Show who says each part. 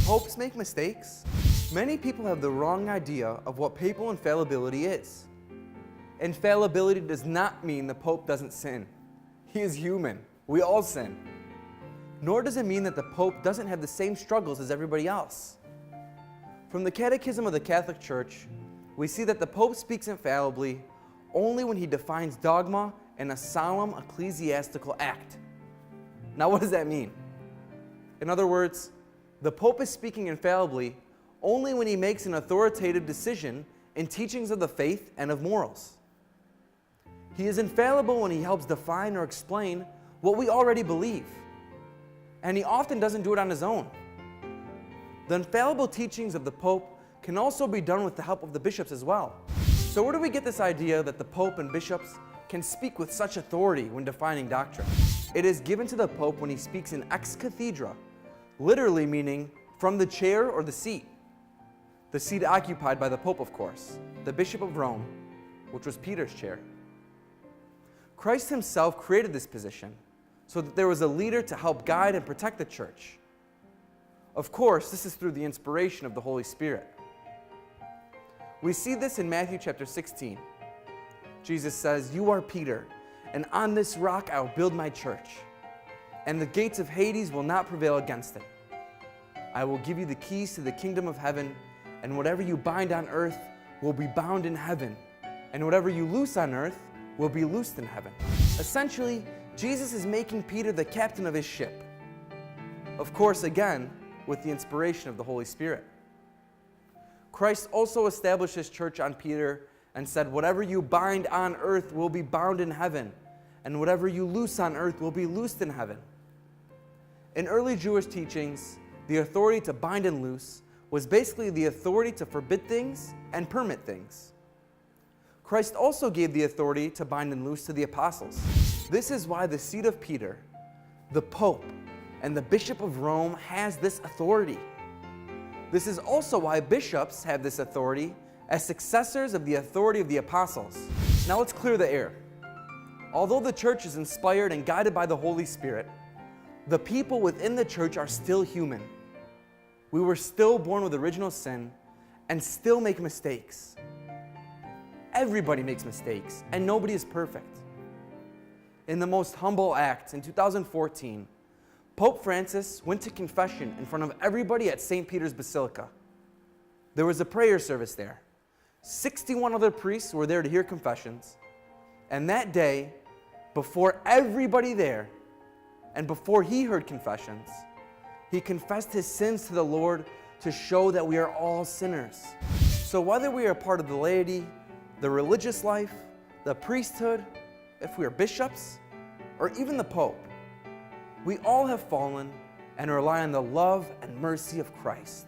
Speaker 1: popes make mistakes? Many people have the wrong idea of what papal infallibility is. Infallibility does not mean the Pope doesn't sin. He is human. We all sin. Nor does it mean that the Pope doesn't have the same struggles as everybody else. From the Catechism of the Catholic Church, we see that the Pope speaks infallibly only when he defines dogma in a solemn ecclesiastical act. Now, what does that mean? In other words, the Pope is speaking infallibly only when he makes an authoritative decision in teachings of the faith and of morals. He is infallible when he helps define or explain what we already believe, and he often doesn't do it on his own. The infallible teachings of the Pope can also be done with the help of the bishops as well. So where do we get this idea that the Pope and bishops can speak with such authority when defining doctrine? It is given to the Pope when he speaks in ex cathedra, literally meaning from the chair or the seat occupied by the Pope, of course, the Bishop of Rome, which was Peter's chair. Christ himself created this position so that there was a leader to help guide and protect the church. Of course, this is through the inspiration of the Holy Spirit. We see this in Matthew chapter 16. Jesus says, "You are Peter, and on this rock I will build my church, and the gates of Hades will not prevail against it. I will give you the keys to the kingdom of heaven, and whatever you bind on earth will be bound in heaven, and whatever you loose on earth will be loosed in heaven." Essentially, Jesus is making Peter the captain of his ship. Of course, again, with the inspiration of the Holy Spirit. Christ also established his church on Peter and said, "Whatever you bind on earth will be bound in heaven, and whatever you loose on earth will be loosed in heaven." In early Jewish teachings, the authority to bind and loose was basically the authority to forbid things and permit things. Christ also gave the authority to bind and loose to the apostles. This is why the seat of Peter, the Pope, and the Bishop of Rome has this authority. This is also why bishops have this authority as successors of the authority of the apostles. Now let's clear the air. Although the church is inspired and guided by the Holy Spirit, the people within the church are still human. We were still born with original sin and still make mistakes. Everybody makes mistakes, and nobody is perfect. In the most humble act, in 2014, Pope Francis went to confession in front of everybody at St. Peter's Basilica. There was a prayer service there. 61 other priests were there to hear confessions. And that day, before everybody there, and before he heard confessions, he confessed his sins to the Lord to show that we are all sinners. So whether we are part of the laity, the religious life, the priesthood, if we are bishops, or even the Pope, we all have fallen and rely on the love and mercy of Christ.